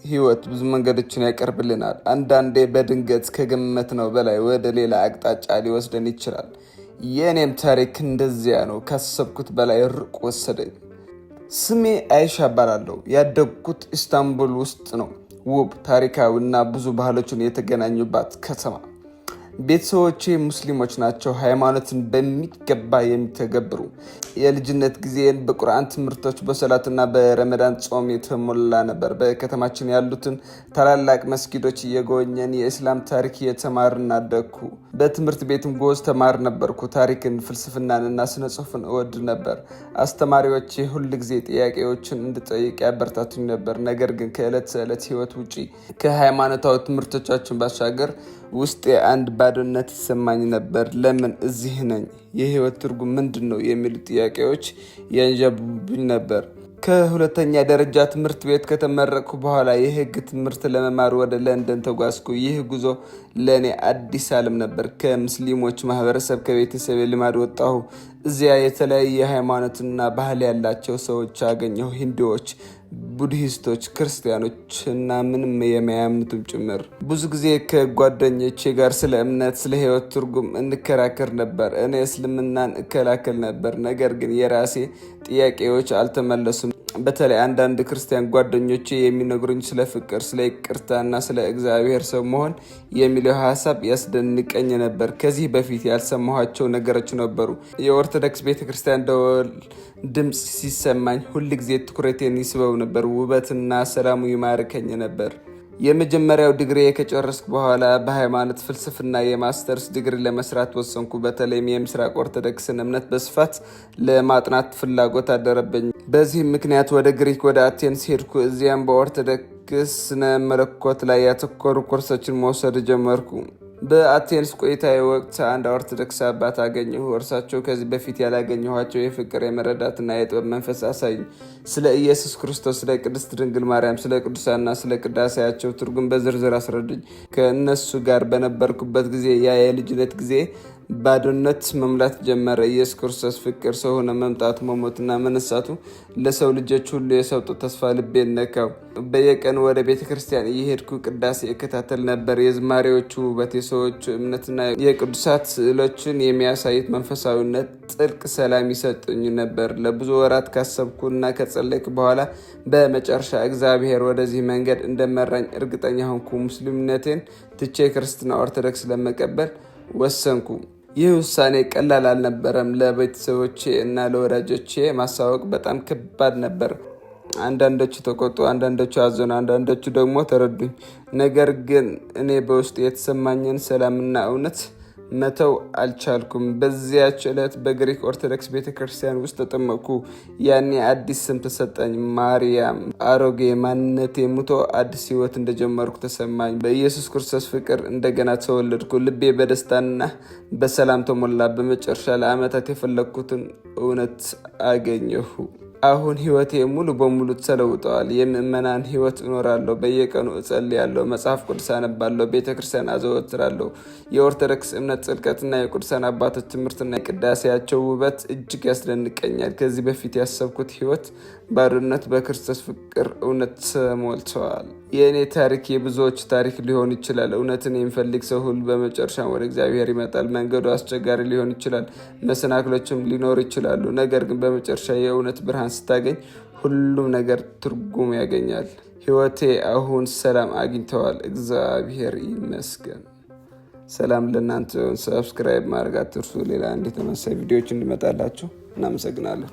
ህይወት ብዙ መንገዶችን ያቀርብልናል። አንዳንዴ በድንገት ከገመትነው በላይ ወደ ሌላ አቅጣጫ ሊወስደን ይችላል። የእኔም ታሪክ እንደዚያ ነው። ካሰብኩት በላይ ሩቅ ወሰደኝ። ስሜ አይሻ እባላለሁ። ያደግኩት ኢስታንቡል ውስጥ ነው። ውብ፣ ታሪካዊ እና ብዙ ባህሎችን የተገናኙባት ከተማ። ቤተሰቦቼ ሙስሊሞች ናቸው። ሃይማኖትን በሚገባ የሚተገብሩ። የልጅነት ጊዜን በቁርአን ትምህርቶች፣ በሰላትና በረመዳን ጾም የተሞላ ነበር። በከተማችን ያሉትን ታላላቅ መስጊዶች እየጎበኘን የእስላም ታሪክ እየተማርን አደግኩ። በትምህርት ቤትም ጎበዝ ተማሪ ነበርኩ። ታሪክን፣ ፍልስፍናንና ስነ ጽሁፍን እወድ ነበር። አስተማሪዎቼ ሁል ጊዜ ጥያቄዎችን እንድጠይቅ ያበረታቱኝ ነበር። ነገር ግን ከዕለት ተዕለት ህይወት ውጪ ከሃይማኖታዊ ትምህርቶቻችን ባሻገር ውስጤ አንድ ባዶነት ይሰማኝ ነበር። ለምን እዚህ ነኝ? የህይወት ትርጉም ምንድን ነው? የሚሉ ጥያቄዎች ያንዣብቡኝ ነበር። ከሁለተኛ ደረጃ ትምህርት ቤት ከተመረቅኩ በኋላ የህግ ትምህርት ለመማር ወደ ለንደን ተጓዝኩ። ይህ ጉዞ ለእኔ አዲስ ዓለም ነበር። ከሙስሊሞች ማህበረሰብ፣ ከቤተሰብ ልማድ ወጣሁ። እዚያ የተለያየ ሃይማኖትና ባህል ያላቸው ሰዎች አገኘሁ። ሂንዱዎች፣ ቡድሂስቶች፣ ክርስቲያኖች እና ምንም የማያምኑትም ጭምር። ብዙ ጊዜ ከጓደኞቼ ጋር ስለ እምነት፣ ስለ ህይወት ትርጉም እንከራከር ነበር። እኔ እስልምናን እከላከል ነበር፣ ነገር ግን የራሴ ጥያቄዎች አልተመለሱም። በተለይ አንዳንድ ክርስቲያን ጓደኞቼ የሚነግሩኝ ስለ ፍቅር፣ ስለ ይቅርታ እና ስለ እግዚአብሔር ሰው መሆን የሚለው ሀሳብ ያስደንቀኝ ነበር። ከዚህ በፊት ያልሰማኋቸው ነገሮች ነበሩ። የኦርቶዶክስ ቤተክርስቲያን ደወል ድምፅ ሲሰማኝ ሁል ጊዜ ትኩረቴን ይስበው ነበር። ውበትና ሰላሙ ይማርከኝ ነበር። የመጀመሪያው ዲግሪ ከጨረስኩ በኋላ በሃይማኖት ፍልስፍና የማስተርስ ዲግሪ ለመስራት ወሰንኩ። በተለይም የምስራቅ ኦርቶዶክስን እምነት በስፋት ለማጥናት ፍላጎት አደረበኝ። በዚህ ምክንያት ወደ ግሪክ፣ ወደ አቴንስ ሄድኩ። እዚያም በኦርቶዶክስ ስነ መለኮት ላይ ያተኮሩ ኮርሶችን መውሰድ ጀመርኩ። በአቴንስ ቆይታዬ ወቅት አንድ ኦርቶዶክስ አባት አገኘሁ። እርሳቸው ከዚህ በፊት ያላገኘኋቸው የፍቅር፣ የመረዳትና የጥበብ መንፈስ አሳዩኝ። ስለ ኢየሱስ ክርስቶስ፣ ስለ ቅድስት ድንግል ማርያም፣ ስለ ቅዱሳንና ስለ ቅዳሴያቸው ትርጉም በዝርዝር አስረዱኝ። ከእነሱ ጋር በነበርኩበት ጊዜ ያ የልጅነት ጊዜ ባዶነት መምላት ጀመረ። ኢየሱስ ክርስቶስ ፍቅር ሰው ሆነ። መምጣቱ፣ መሞትና መነሳቱ ለሰው ልጆች ሁሉ የሰጠው ተስፋ ልቤን ነካው። በየቀኑ ወደ ቤተ ክርስቲያን እየሄድኩ ቅዳሴ እከታተል ነበር። የዝማሬዎቹ ውበት፣ የሰዎቹ እምነትና የቅዱሳት ስዕሎችን የሚያሳዩት መንፈሳዊነት ጥልቅ ሰላም ይሰጡኝ ነበር። ለብዙ ወራት ካሰብኩና ከጸለይኩ በኋላ በመጨረሻ እግዚአብሔር ወደዚህ መንገድ እንደመራኝ እርግጠኛ ሆንኩ። ሙስሊምነቴን ትቼ ክርስትና ኦርቶዶክስ ለመቀበል ወሰንኩ። ይህ ውሳኔ ቀላል አልነበረም። ለቤተሰቦቼ እና ለወዳጆቼ ማሳወቅ በጣም ከባድ ነበር። አንዳንዶቹ ተቆጡ፣ አንዳንዶቹ አዘኑ፣ አንዳንዶቹ ደግሞ ተረዱኝ። ነገር ግን እኔ በውስጥ የተሰማኝን ሰላምና እውነት መተው አልቻልኩም። በዚያች ዕለት በግሪክ ኦርቶዶክስ ቤተክርስቲያን ውስጥ ተጠመቅኩ። ያኔ አዲስ ስም ተሰጠኝ፣ ማርያም። አሮጌ ማንነቴ ሙቶ አዲስ ህይወት እንደጀመርኩ ተሰማኝ። በኢየሱስ ክርስቶስ ፍቅር እንደገና ተወለድኩ። ልቤ በደስታና በሰላም ተሞላ። በመጨረሻ ለዓመታት የፈለግኩትን እውነት አገኘሁ። አሁን ህይወቴ ሙሉ በሙሉ ተለውጠዋል። የምእመናን ህይወት እኖራለሁ። በየቀኑ እጸልያለሁ፣ መጽሐፍ ቅዱስ አነባለሁ፣ ቤተክርስቲያን አዘወትራለሁ። የኦርቶዶክስ እምነት ጥልቀትና የቅዱሳን አባቶች ትምህርትና የቅዳሴያቸው ውበት እጅግ ያስደንቀኛል። ከዚህ በፊት ያሰብኩት ህይወት ባዶነት በክርስቶስ ፍቅር እውነት ተሞልተዋል። የእኔ ታሪክ የብዙዎች ታሪክ ሊሆን ይችላል። እውነትን የሚፈልግ ሰው ሁሉ በመጨረሻ ወደ እግዚአብሔር ይመጣል። መንገዱ አስቸጋሪ ሊሆን ይችላል፣ መሰናክሎችም ሊኖሩ ይችላሉ። ነገር ግን በመጨረሻ የእውነት ብርሃን ስታገኝ ሁሉም ነገር ትርጉም ያገኛል። ህይወቴ አሁን ሰላም አግኝተዋል። እግዚአብሔር ይመስገን። ሰላም ለእናንተ። ሰብስክራይብ ማድረግ አትርሱ። ሌላ እንደ ተመሳሳይ ቪዲዮዎች እንዲመጣላችሁ እናመሰግናለን።